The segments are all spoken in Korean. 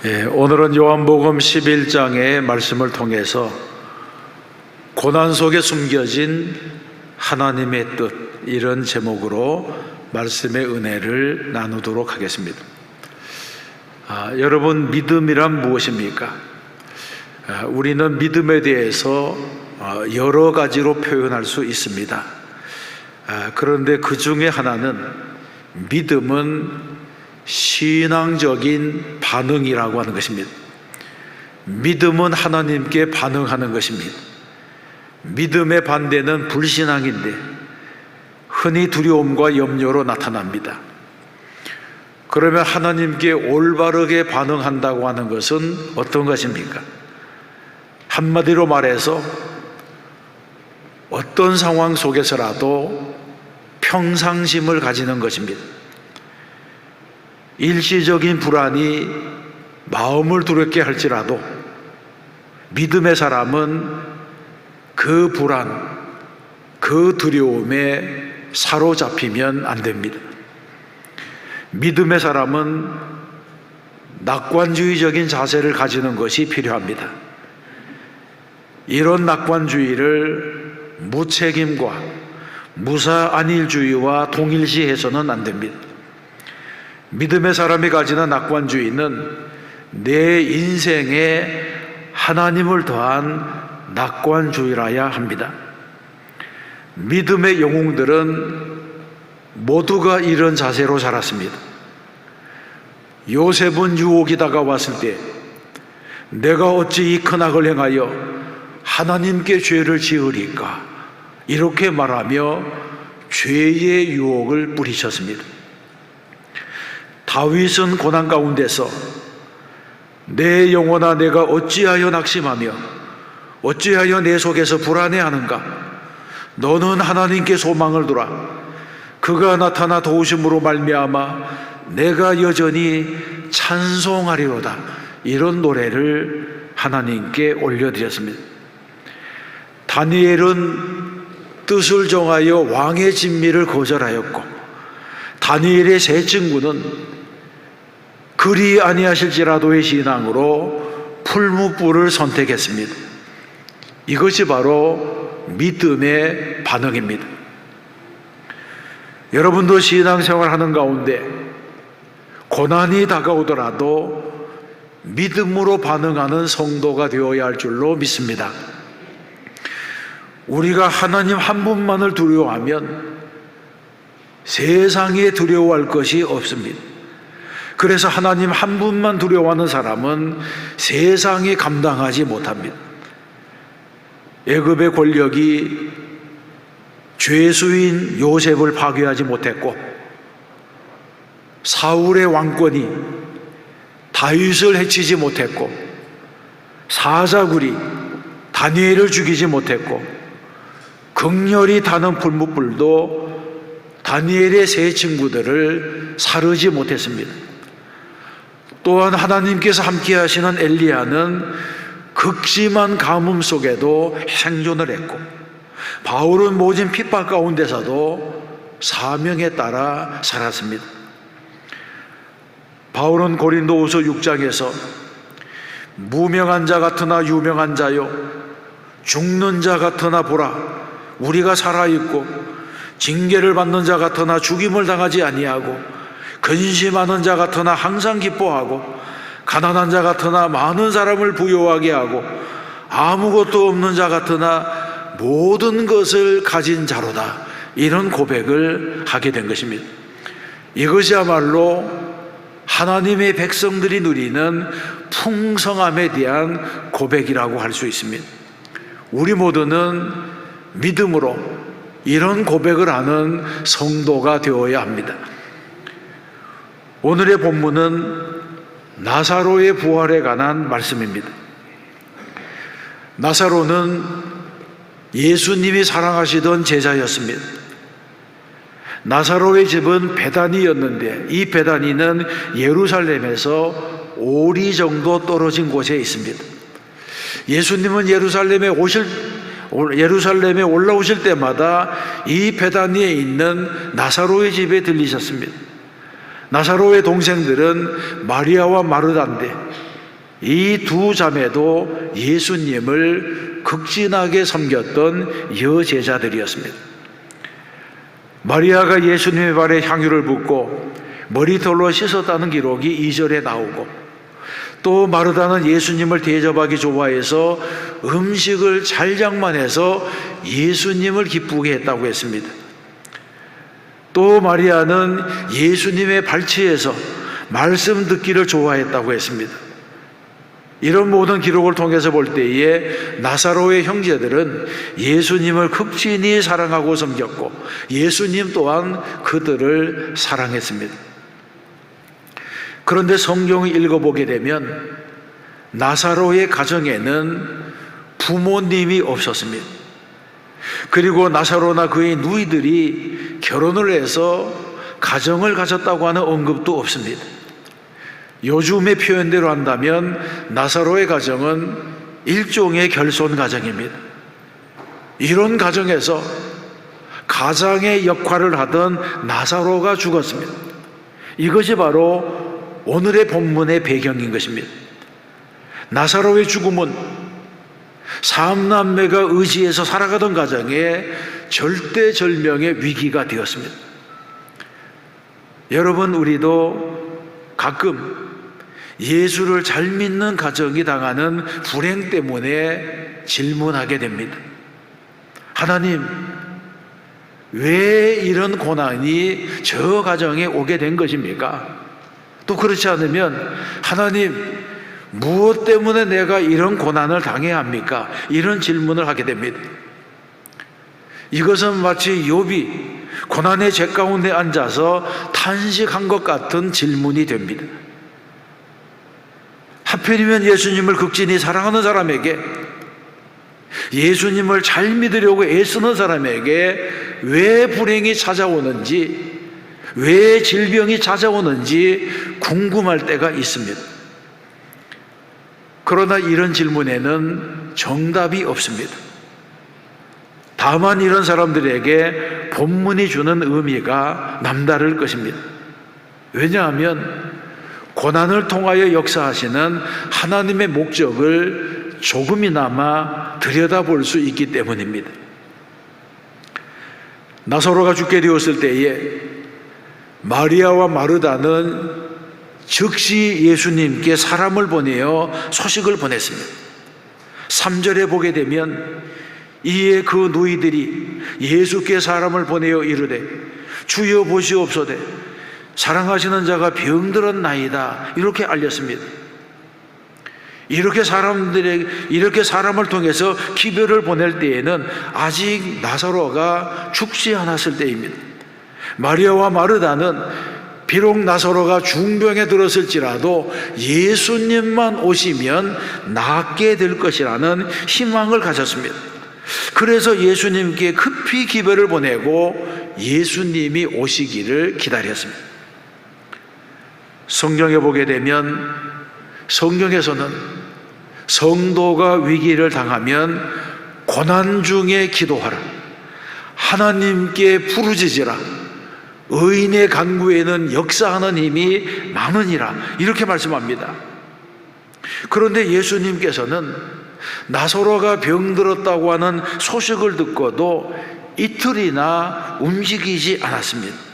오늘은 요한복음 11장의 말씀을 통해서 고난 속에 숨겨진 하나님의 뜻, 이런 제목으로 말씀의 은혜를 나누도록 하겠습니다. 여러분, 믿음이란 무엇입니까? 우리는 믿음에 대해서 여러 가지로 표현할 수 있습니다. 그런데 그 중에 하나는 믿음은 신앙적인 반응이라고 하는 것입니다. 믿음은 하나님께 반응하는 것입니다. 믿음의 반대는 불신앙인데 흔히 두려움과 염려로 나타납니다. 그러면 하나님께 올바르게 반응한다고 하는 것은 어떤 것입니까? 한마디로 말해서 어떤 상황 속에서라도 평상심을 가지는 것입니다. 일시적인 불안이 마음을 두렵게 할지라도 믿음의 사람은 그 불안, 그 두려움에 사로잡히면 안 됩니다. 믿음의 사람은 낙관주의적인 자세를 가지는 것이 필요합니다. 이런 낙관주의를 무책임과 무사안일주의와 동일시해서는 안 됩니다. 믿음의 사람이 가지는 낙관주의는 내 인생에 하나님을 더한 낙관주의라야 합니다. 믿음의 영웅들은 모두가 이런 자세로 자랐습니다. 요셉은 유혹이 다가왔을 때 내가 어찌 이 큰 악을 행하여 하나님께 죄를 지으리까, 이렇게 말하며 죄의 유혹을 뿌리쳤습니다. 다윗은 고난 가운데서 내 영혼아, 내가 어찌하여 낙심하며 어찌하여 내 속에서 불안해하는가? 너는 하나님께 소망을 두라. 그가 나타나 도우심으로 말미암아 내가 여전히 찬송하리로다, 이런 노래를 하나님께 올려드렸습니다. 다니엘은 뜻을 정하여 왕의 진미를 거절하였고, 다니엘의 세 친구는 그리 아니하실지라도의 신앙으로 풀무불을 선택했습니다. 이것이 바로 믿음의 반응입니다. 여러분도 신앙생활하는 가운데 고난이 다가오더라도 믿음으로 반응하는 성도가 되어야 할 줄로 믿습니다. 우리가 하나님 한 분만을 두려워하면 세상에 두려워할 것이 없습니다. 그래서 하나님 한 분만 두려워하는 사람은 세상이 감당하지 못합니다. 애굽의 권력이 죄수인 요셉을 파괴하지 못했고, 사울의 왕권이 다윗을 해치지 못했고, 사자굴이 다니엘을 죽이지 못했고, 극렬히 타는 풀무불도 다니엘의 세 친구들을 사르지 못했습니다. 또한 하나님께서 함께 하시는 엘리야는 극심한 가뭄 속에도 생존을 했고, 바울은 모진 핍박 가운데서도 사명에 따라 살았습니다. 바울은 고린도후서 6장에서 무명한 자 같으나 유명한 자요, 죽는 자 같으나 보라, 우리가 살아있고, 징계를 받는 자 같으나 죽임을 당하지 아니하고, 근심하는 자 같으나 항상 기뻐하고, 가난한 자 같으나 많은 사람을 부요하게 하고, 아무것도 없는 자 같으나 모든 것을 가진 자로다, 이런 고백을 하게 된 것입니다. 이것이야말로 하나님의 백성들이 누리는 풍성함에 대한 고백이라고 할 수 있습니다. 우리 모두는 믿음으로 이런 고백을 하는 성도가 되어야 합니다. 오늘의 본문은 나사로의 부활에 관한 말씀입니다. 나사로는 예수님이 사랑하시던 제자였습니다. 나사로의 집은 베다니였는데 이 베다니는 예루살렘에서 오리 정도 떨어진 곳에 있습니다. 예수님은 예루살렘에 올라오실 때마다 이 베다니에 있는 나사로의 집에 들리셨습니다. 나사로의 동생들은 마리아와 마르다인데 이 두 자매도 예수님을 극진하게 섬겼던 여제자들이었습니다. 마리아가 예수님의 발에 향유를 붓고 머리털로 씻었다는 기록이 2절에 나오고, 또 마르다는 예수님을 대접하기 좋아해서 음식을 잘 장만해서 예수님을 기쁘게 했다고 했습니다. 또 마리아는 예수님의 발치에서 말씀 듣기를 좋아했다고 했습니다. 이런 모든 기록을 통해서 볼 때에 나사로의 형제들은 예수님을 극진히 사랑하고 섬겼고, 예수님 또한 그들을 사랑했습니다. 그런데 성경을 읽어보게 되면 나사로의 가정에는 부모님이 없었습니다. 그리고 나사로나 그의 누이들이 결혼을 해서 가정을 가졌다고 하는 언급도 없습니다. 요즘의 표현대로 한다면 나사로의 가정은 일종의 결손 가정입니다. 이런 가정에서 가장의 역할을 하던 나사로가 죽었습니다. 이것이 바로 오늘의 본문의 배경인 것입니다. 나사로의 죽음은 삼남매가 의지해서 살아가던 가정에 절대절명의 위기가 되었습니다. 여러분, 우리도 가끔 예수를 잘 믿는 가정이 당하는 불행 때문에 질문하게 됩니다. 하나님, 왜 이런 고난이 저 가정에 오게 된 것입니까? 또 그렇지 않으면 하나님, 무엇 때문에 내가 이런 고난을 당해야 합니까? 이런 질문을 하게 됩니다. 이것은 마치 욥이 고난의 제 가운데 앉아서 탄식한 것 같은 질문이 됩니다. 하필이면 예수님을 극진히 사랑하는 사람에게, 예수님을 잘 믿으려고 애쓰는 사람에게 왜 불행이 찾아오는지, 왜 질병이 찾아오는지 궁금할 때가 있습니다. 그러나 이런 질문에는 정답이 없습니다. 다만 이런 사람들에게 본문이 주는 의미가 남다를 것입니다. 왜냐하면 고난을 통하여 역사하시는 하나님의 목적을 조금이나마 들여다볼 수 있기 때문입니다. 나사로가 죽게 되었을 때에 마리아와 마르다는 즉시 예수님께 사람을 보내어 소식을 보냈습니다. 3절에 보게 되면 이에 그 누이들이 예수께 사람을 보내어 이르되 주여 보시옵소되 사랑하시는 자가 병들었나이다, 이렇게 알렸습니다. 이렇게 사람을 통해서 기별을 보낼 때에는 아직 나사로가 죽지 않았을 때입니다. 마리아와 마르다는 비록 나사로가 중병에 들었을지라도 예수님만 오시면 낫게 될 것이라는 희망을 가졌습니다. 그래서 예수님께 급히 기별을 보내고 예수님이 오시기를 기다렸습니다. 성경에 보게 되면 성경에서는 성도가 위기를 당하면 고난 중에 기도하라, 하나님께 부르짖으라, 의인의 간구에는 역사하는 힘이 많으니라, 이렇게 말씀합니다. 그런데 예수님께서는 나사로가 병들었다고 하는 소식을 듣고도 이틀이나 움직이지 않았습니다.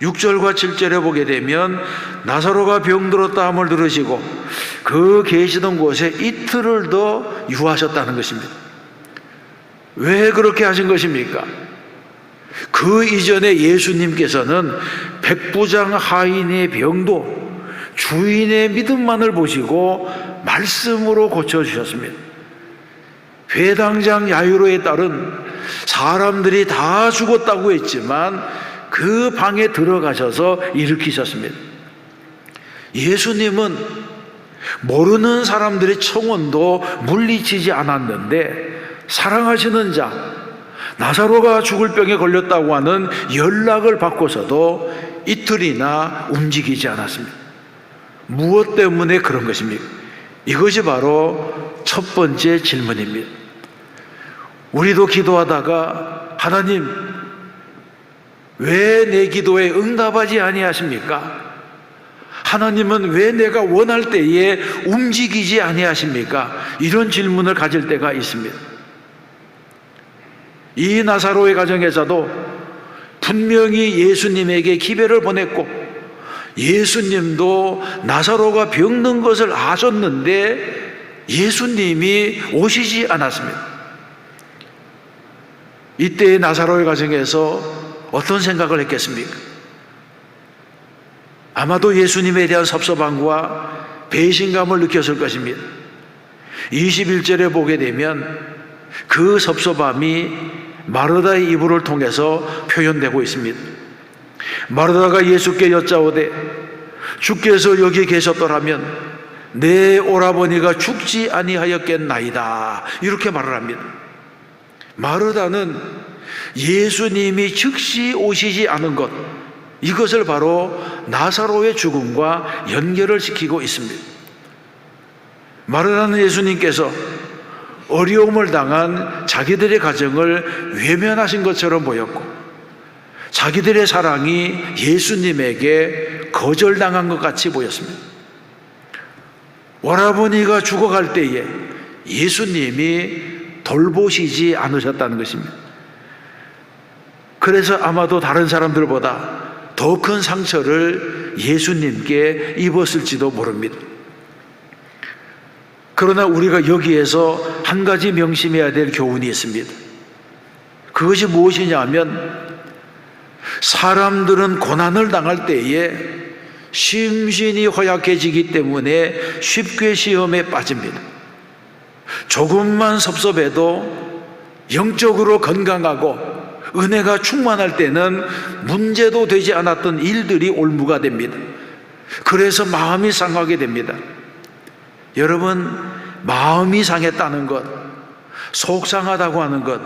6절과 7절에 보게 되면 나사로가 병들었다 함을 들으시고 그 계시던 곳에 이틀을 더 유하셨다는 것입니다. 왜 그렇게 하신 것입니까? 그 이전에 예수님께서는 백부장 하인의 병도 주인의 믿음만을 보시고 말씀으로 고쳐주셨습니다. 회당장 야이로에 따른 사람들이 다 죽었다고 했지만 그 방에 들어가셔서 일으키셨습니다. 예수님은 모르는 사람들의 청혼도 물리치지 않았는데 사랑하시는 자 나사로가 죽을 병에 걸렸다고 하는 연락을 받고서도 이틀이나 움직이지 않았습니다. 무엇 때문에 그런 것입니까? 이것이 바로 첫 번째 질문입니다. 우리도 기도하다가 하나님, 왜 내 기도에 응답하지 아니하십니까? 하나님은 왜 내가 원할 때에 움직이지 아니하십니까? 이런 질문을 가질 때가 있습니다. 이 나사로의 가정에서도 분명히 예수님에게 기별을 보냈고 예수님도 나사로가 병든 것을 아셨는데 예수님이 오시지 않았습니다. 이때 나사로의 가정에서 어떤 생각을 했겠습니까? 아마도 예수님에 대한 섭섭함과 배신감을 느꼈을 것입니다. 21절에 보게 되면 그 섭섭함이 마르다의 이불을 통해서 표현되고 있습니다. 마르다가 예수께 여짜오되 주께서 여기 계셨더라면 내 오라버니가 죽지 아니하였겠나이다, 이렇게 말을 합니다. 마르다는 예수님이 즉시 오시지 않은 것, 이것을 바로 나사로의 죽음과 연결을 시키고 있습니다. 마르다는 예수님께서 어려움을 당한 자기들의 가정을 외면하신 것처럼 보였고 자기들의 사랑이 예수님에게 거절당한 것 같이 보였습니다. 오라버니가 죽어갈 때에 예수님이 돌보시지 않으셨다는 것입니다. 그래서 아마도 다른 사람들보다 더 큰 상처를 예수님께 입었을지도 모릅니다. 그러나 우리가 여기에서 한 가지 명심해야 될 교훈이 있습니다. 그것이 무엇이냐 하면 사람들은 고난을 당할 때에 심신이 허약해지기 때문에 쉽게 시험에 빠집니다. 조금만 섭섭해도 영적으로 건강하고 은혜가 충만할 때는 문제도 되지 않았던 일들이 올무가 됩니다. 그래서 마음이 상하게 됩니다. 여러분, 마음이 상했다는 것, 속상하다고 하는 것,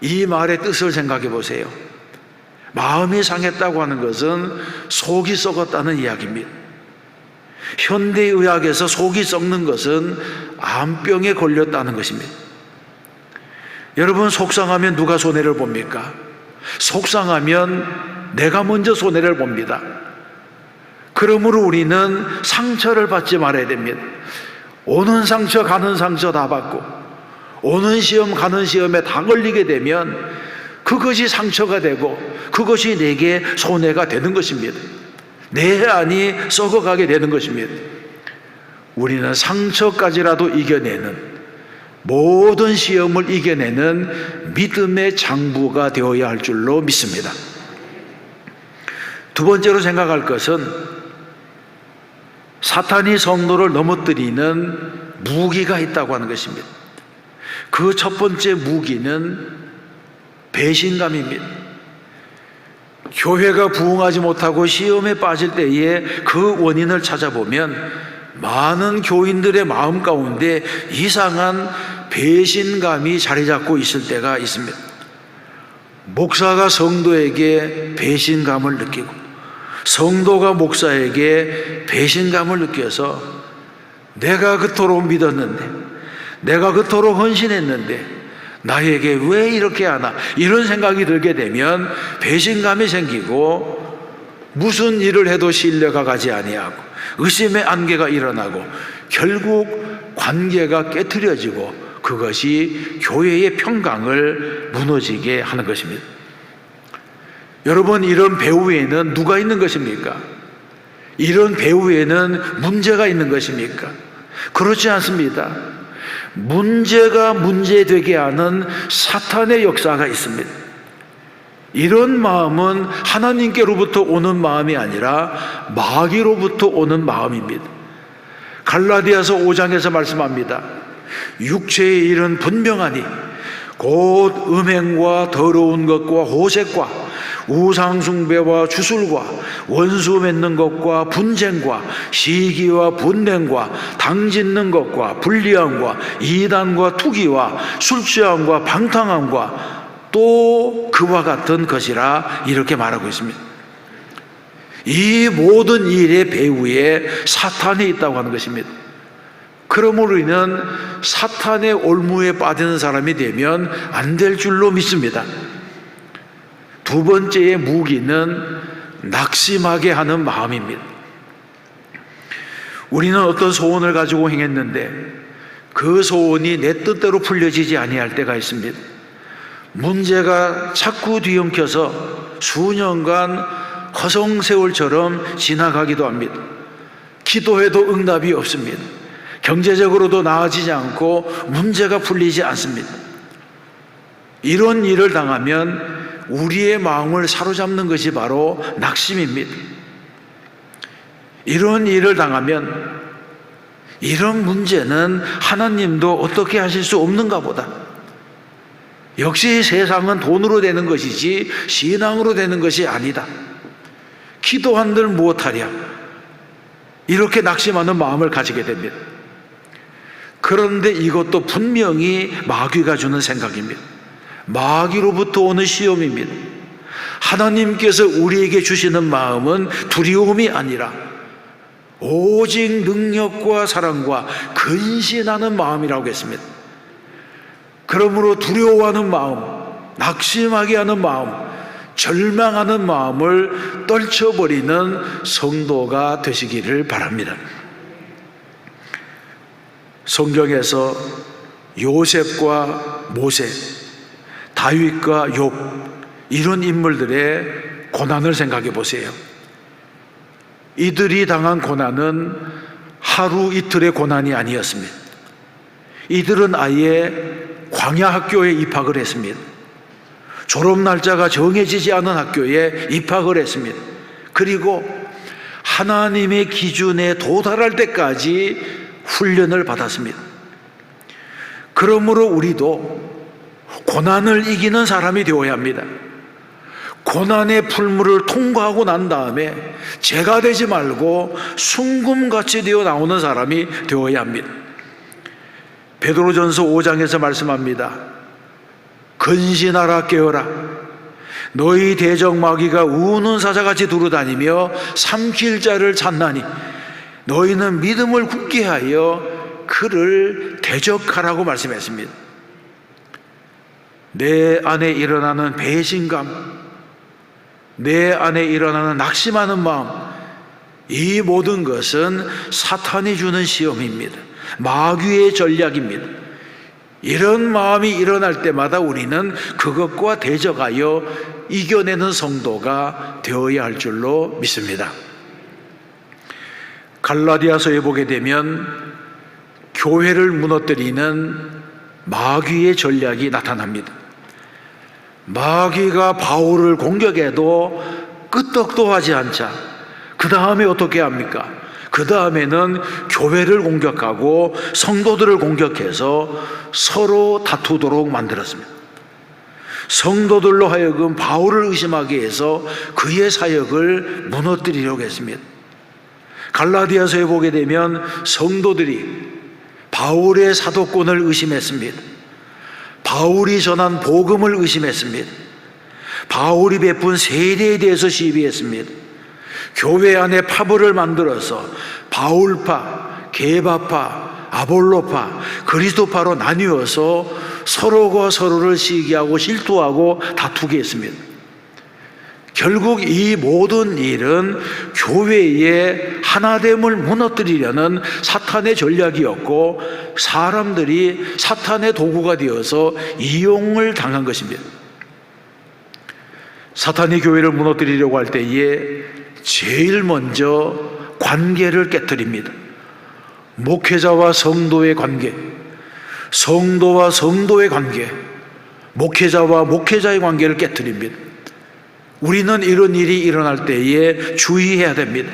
이 말의 뜻을 생각해 보세요. 마음이 상했다고 하는 것은 속이 썩었다는 이야기입니다. 현대의학에서 속이 썩는 것은 암병에 걸렸다는 것입니다. 여러분, 속상하면 누가 손해를 봅니까? 속상하면 내가 먼저 손해를 봅니다. 그러므로 우리는 상처를 받지 말아야 됩니다. 오는 상처 가는 상처 다 받고 오는 시험 가는 시험에 다 걸리게 되면 그것이 상처가 되고 그것이 내게 손해가 되는 것입니다. 내 안이 썩어가게 되는 것입니다. 우리는 상처까지라도 이겨내는, 모든 시험을 이겨내는 믿음의 장부가 되어야 할 줄로 믿습니다. 두 번째로 생각할 것은 사탄이 성도를 넘어뜨리는 무기가 있다고 하는 것입니다. 그 첫 번째 무기는 배신감입니다. 교회가 부흥하지 못하고 시험에 빠질 때에 그 원인을 찾아보면 많은 교인들의 마음 가운데 이상한 배신감이 자리 잡고 있을 때가 있습니다. 목사가 성도에게 배신감을 느끼고 성도가 목사에게 배신감을 느껴서 내가 그토록 믿었는데, 내가 그토록 헌신했는데 나에게 왜 이렇게 하나, 이런 생각이 들게 되면 배신감이 생기고 무슨 일을 해도 신뢰가 가지 아니하고 의심의 안개가 일어나고 결국 관계가 깨트려지고 그것이 교회의 평강을 무너지게 하는 것입니다. 여러분, 이런 배후에는 누가 있는 것입니까? 이런 배후에는 문제가 있는 것입니까? 그렇지 않습니다. 문제가 문제되게 하는 사탄의 역사가 있습니다. 이런 마음은 하나님께로부터 오는 마음이 아니라 마귀로부터 오는 마음입니다. 갈라디아서 5장에서 말씀합니다. 육체의 일은 분명하니 곧 음행과 더러운 것과 호색과 우상숭배와 주술과 원수 맺는 것과 분쟁과 시기와 분냉과 당짓는 것과 불리함과 이단과 투기와 술취함과 방탕함과 또 그와 같은 것이라, 이렇게 말하고 있습니다. 이 모든 일의 배후에 사탄이 있다고 하는 것입니다. 그러므로 우리는 사탄의 올무에 빠지는 사람이 되면 안 될 줄로 믿습니다. 두 번째의 무기는 낙심하게 하는 마음입니다. 우리는 어떤 소원을 가지고 행했는데 그 소원이 내 뜻대로 풀려지지 아니할 때가 있습니다. 문제가 자꾸 뒤엉켜서 수년간 허송세월처럼 지나가기도 합니다. 기도해도 응답이 없습니다. 경제적으로도 나아지지 않고 문제가 풀리지 않습니다. 이런 일을 당하면 우리의 마음을 사로잡는 것이 바로 낙심입니다. 이런 일을 당하면 이런 문제는 하나님도 어떻게 하실 수 없는가 보다. 역시 세상은 돈으로 되는 것이지 신앙으로 되는 것이 아니다. 기도한들 무엇하랴. 이렇게 낙심하는 마음을 가지게 됩니다. 그런데 이것도 분명히 마귀가 주는 생각입니다. 마귀로부터 오는 시험입니다. 하나님께서 우리에게 주시는 마음은 두려움이 아니라 오직 능력과 사랑과 근신하는 마음이라고 했습니다. 그러므로 두려워하는 마음, 낙심하게 하는 마음, 절망하는 마음을 떨쳐버리는 성도가 되시기를 바랍니다. 성경에서 요셉과 모세, 다윗과 욥, 이런 인물들의 고난을 생각해 보세요. 이들이 당한 고난은 하루 이틀의 고난이 아니었습니다. 이들은 아예 광야 학교에 입학을 했습니다. 졸업 날짜가 정해지지 않은 학교에 입학을 했습니다. 그리고 하나님의 기준에 도달할 때까지 훈련을 받았습니다. 그러므로 우리도 고난을 이기는 사람이 되어야 합니다. 고난의 풀물을 통과하고 난 다음에 죄가 되지 말고 순금같이 되어 나오는 사람이 되어야 합니다. 베드로전서 5장에서 말씀합니다. 근신하라, 깨어라. 너희 대적 마귀가 우는 사자같이 두루다니며 삼킬 자를 찾나니 너희는 믿음을 굳게 하여 그를 대적하라고 말씀했습니다. 내 안에 일어나는 배신감, 내 안에 일어나는 낙심하는 마음, 이 모든 것은 사탄이 주는 시험입니다. 마귀의 전략입니다. 이런 마음이 일어날 때마다 우리는 그것과 대적하여 이겨내는 성도가 되어야 할 줄로 믿습니다. 갈라디아서에 보게 되면 교회를 무너뜨리는 마귀의 전략이 나타납니다. 마귀가 바울을 공격해도 끄떡도 하지 않자 그 다음에 어떻게 합니까? 그 다음에는 교회를 공격하고 성도들을 공격해서 서로 다투도록 만들었습니다. 성도들로 하여금 바울을 의심하게 해서 그의 사역을 무너뜨리려고 했습니다. 갈라디아서에 보게 되면 성도들이 바울의 사도권을 의심했습니다. 바울이 전한 복음을 의심했습니다. 바울이 베푼 세례에 대해서 시비했습니다. 교회 안에 파벌을 만들어서 바울파, 게바파, 아볼로파, 그리스도파로 나뉘어서 서로가 서로를 시기하고 실투하고 다투게 했습니다. 결국 이 모든 일은 교회의 하나됨을 무너뜨리려는 사탄의 전략이었고 사람들이 사탄의 도구가 되어서 이용을 당한 것입니다. 사탄이 교회를 무너뜨리려고 할 때에 제일 먼저 관계를 깨뜨립니다. 목회자와 성도의 관계, 성도와 성도의 관계, 목회자와 목회자의 관계를 깨뜨립니다. 우리는 이런 일이 일어날 때에 주의해야 됩니다.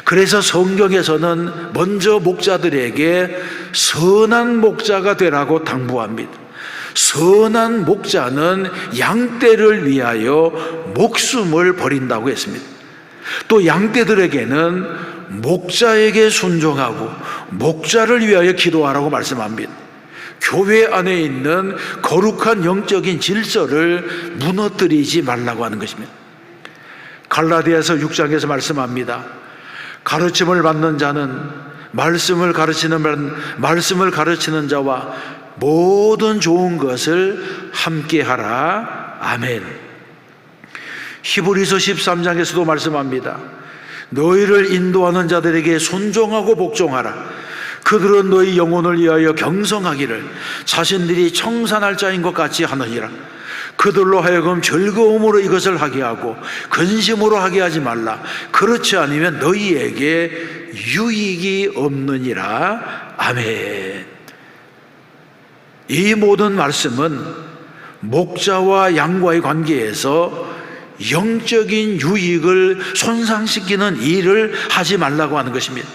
그래서 성경에서는 먼저 목자들에게 선한 목자가 되라고 당부합니다. 선한 목자는 양떼를 위하여 목숨을 버린다고 했습니다. 또 양떼들에게는 목자에게 순종하고 목자를 위하여 기도하라고 말씀합니다. 교회 안에 있는 거룩한 영적인 질서를 무너뜨리지 말라고 하는 것입니다. 갈라디아서 6장에서 말씀합니다. 가르침을 받는 자는 말씀을 가르치는 자와 모든 좋은 것을 함께 하라. 아멘. 히브리서 13장에서도 말씀합니다. 너희를 인도하는 자들에게 순종하고 복종하라. 그들은 너희 영혼을 위하여 경성하기를 자신들이 청산할 자인 것 같이 하느니라. 그들로 하여금 즐거움으로 이것을 하게 하고 근심으로 하게 하지 말라. 그렇지 않으면 너희에게 유익이 없느니라. 아멘. 이 모든 말씀은 목자와 양과의 관계에서 영적인 유익을 손상시키는 일을 하지 말라고 하는 것입니다.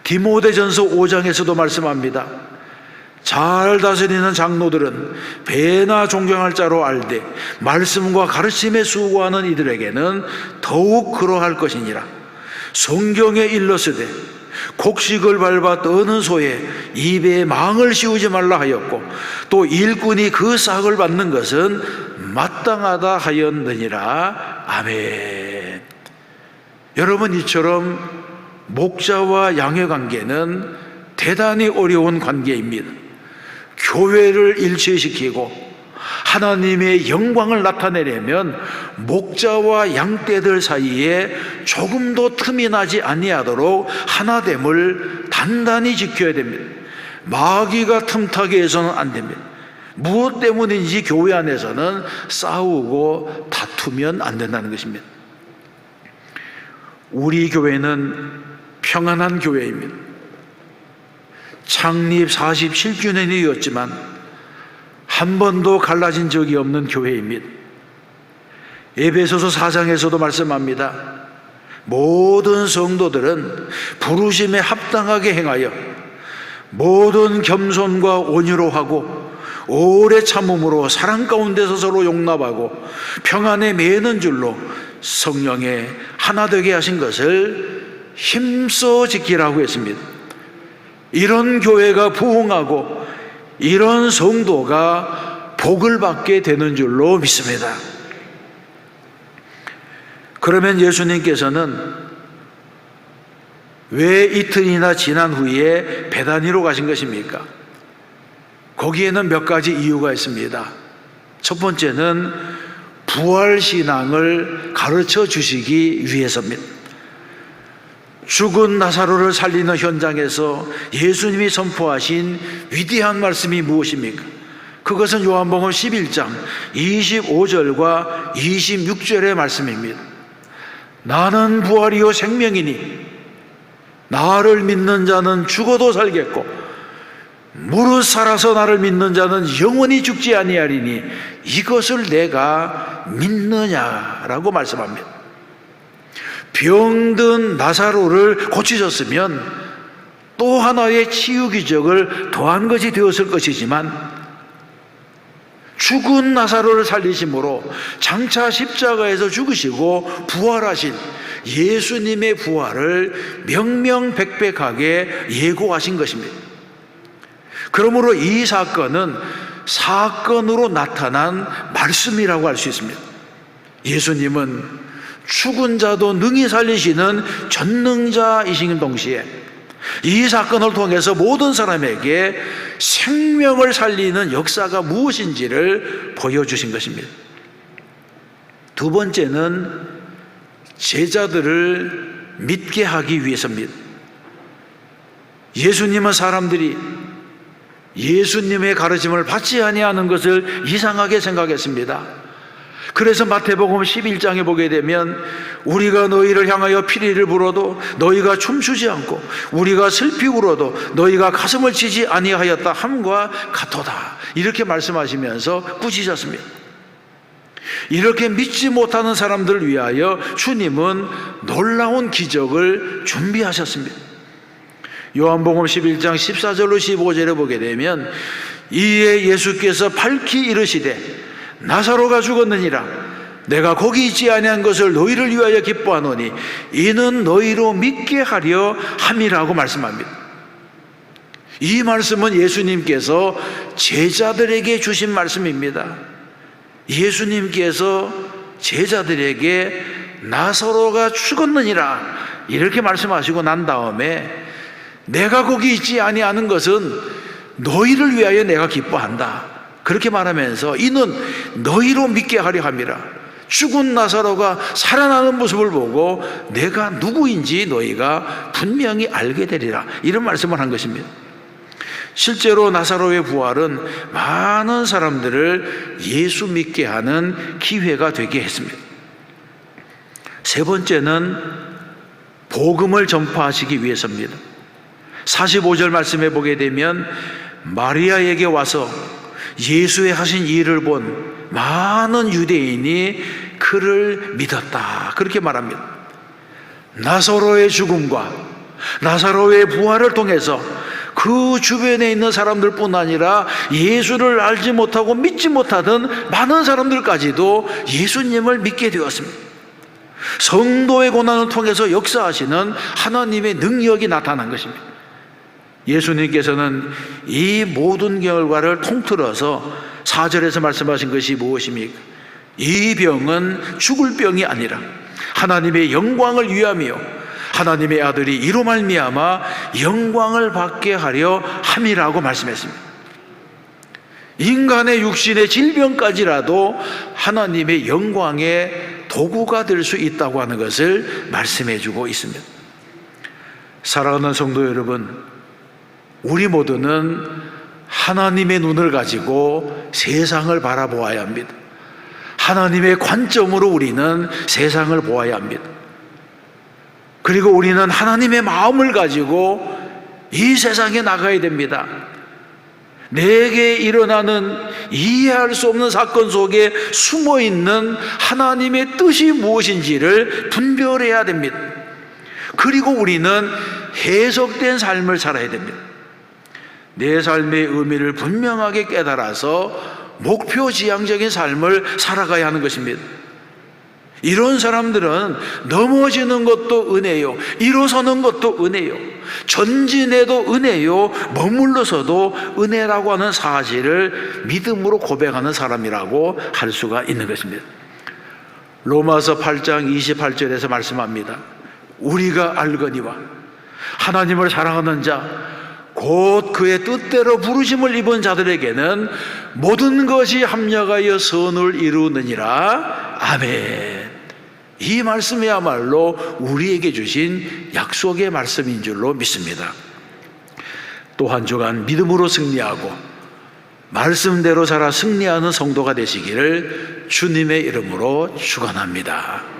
디모데전서 5장에서도 말씀합니다. 잘 다스리는 장로들은 배나 존경할 자로 알되 말씀과 가르침에 수고하는 이들에게는 더욱 그러할 것이니라. 성경에 일렀으되 곡식을 밟아 떠는 소에 입에 망을 씌우지 말라 하였고 또 일꾼이 그 싹을 받는 것은 마땅하다 하였느니라. 아멘. 여러분, 이처럼 목자와 양의 관계는 대단히 어려운 관계입니다. 교회를 일치시키고 하나님의 영광을 나타내려면 목자와 양떼들 사이에 조금도 틈이 나지 아니하도록 하나됨을 단단히 지켜야 됩니다. 마귀가 틈타게 해서는 안 됩니다. 무엇 때문인지 교회 안에서는 싸우고 다투면 안 된다는 것입니다. 우리 교회는 평안한 교회입니다. 창립 47주년이었지만 한 번도 갈라진 적이 없는 교회입니다. 에베소서 4장에서도 말씀합니다. 모든 성도들은 부르심에 합당하게 행하여 모든 겸손과 온유로 하고 오래 참음으로 사랑 가운데서 서로 용납하고 평안에 매는 줄로 성령에 하나 되게 하신 것을 힘써 지키라고 했습니다. 이런 교회가 부흥하고 이런 성도가 복을 받게 되는 줄로 믿습니다. 그러면 예수님께서는 왜 이틀이나 지난 후에 베다니로 가신 것입니까? 거기에는 몇 가지 이유가 있습니다. 첫 번째는 부활신앙을 가르쳐 주시기 위해서입니다. 죽은 나사로를 살리는 현장에서 예수님이 선포하신 위대한 말씀이 무엇입니까? 그것은 요한복음 11장 25절과 26절의 말씀입니다. 나는 부활이요 생명이니 나를 믿는 자는 죽어도 살겠고 무릇 살아서 나를 믿는 자는 영원히 죽지 아니하리니 이것을 내가 믿느냐라고 말씀합니다. 병든 나사로를 고치셨으면 또 하나의 치유 기적을 더한 것이 되었을 것이지만 죽은 나사로를 살리심으로 장차 십자가에서 죽으시고 부활하신 예수님의 부활을 명명백백하게 예고하신 것입니다. 그러므로 이 사건은 사건으로 나타난 말씀이라고 할 수 있습니다. 예수님은 죽은 자도 능히 살리시는 전능자이신 동시에 이 사건을 통해서 모든 사람에게 생명을 살리는 역사가 무엇인지를 보여주신 것입니다. 두 번째는 제자들을 믿게 하기 위해서입니다. 예수님은 사람들이 예수님의 가르침을 받지 아니하는 것을 이상하게 생각했습니다. 그래서 마태복음 11장에 보게 되면 우리가 너희를 향하여 피리를 불어도 너희가 춤추지 않고 우리가 슬피 울어도 너희가 가슴을 치지 아니하였다 함과 같도다 이렇게 말씀하시면서 꾸짖었습니다. 이렇게 믿지 못하는 사람들을 위하여 주님은 놀라운 기적을 준비하셨습니다. 요한복음 11장 14절로 15절에 보게 되면 이에 예수께서 밝히 이르시되 나사로가 죽었느니라 내가 거기 있지 아니한 것을 너희를 위하여 기뻐하노니 이는 너희로 믿게 하려 함이라고 말씀합니다. 이 말씀은 예수님께서 제자들에게 주신 말씀입니다. 예수님께서 제자들에게 나사로가 죽었느니라 이렇게 말씀하시고 난 다음에 내가 거기 있지 아니하는 것은 너희를 위하여 내가 기뻐한다 그렇게 말하면서 이는 너희로 믿게 하려 함이라 죽은 나사로가 살아나는 모습을 보고 내가 누구인지 너희가 분명히 알게 되리라, 이런 말씀을 한 것입니다. 실제로 나사로의 부활은 많은 사람들을 예수 믿게 하는 기회가 되게 했습니다. 세 번째는 복음을 전파하시기 위해서입니다. 45절 말씀에 보게 되면 마리아에게 와서 예수의 하신 일을 본 많은 유대인이 그를 믿었다, 그렇게 말합니다. 나사로의 죽음과 나사로의 부활을 통해서 그 주변에 있는 사람들뿐 아니라 예수를 알지 못하고 믿지 못하던 많은 사람들까지도 예수님을 믿게 되었습니다. 성도의 고난을 통해서 역사하시는 하나님의 능력이 나타난 것입니다. 예수님께서는 이 모든 결과를 통틀어서 4절에서 말씀하신 것이 무엇입니까? 이 병은 죽을 병이 아니라 하나님의 영광을 위하며 하나님의 아들이 이로 말미암아 영광을 받게 하려 함이라고 말씀했습니다. 인간의 육신의 질병까지라도 하나님의 영광의 도구가 될 수 있다고 하는 것을 말씀해 주고 있습니다. 사랑하는 성도 여러분, 우리 모두는 하나님의 눈을 가지고 세상을 바라보아야 합니다. 하나님의 관점으로 우리는 세상을 보아야 합니다. 그리고 우리는 하나님의 마음을 가지고 이 세상에 나가야 됩니다. 내게 일어나는 이해할 수 없는 사건 속에 숨어있는 하나님의 뜻이 무엇인지를 분별해야 됩니다. 그리고 우리는 해석된 삶을 살아야 됩니다. 내 삶의 의미를 분명하게 깨달아서 목표지향적인 삶을 살아가야 하는 것입니다. 이런 사람들은 넘어지는 것도 은혜요, 일어서는 것도 은혜요, 전진해도 은혜요, 머물러서도 은혜라고 하는 사실을 믿음으로 고백하는 사람이라고 할 수가 있는 것입니다. 로마서 8장 28절에서 말씀합니다. 우리가 알거니와 하나님을 사랑하는 자 곧 그의 뜻대로 부르심을 입은 자들에게는 모든 것이 합력하여 선을 이루느니라. 아멘. 이 말씀이야말로 우리에게 주신 약속의 말씀인 줄로 믿습니다. 또 한 주간 믿음으로 승리하고 말씀대로 살아 승리하는 성도가 되시기를 주님의 이름으로 축원합니다.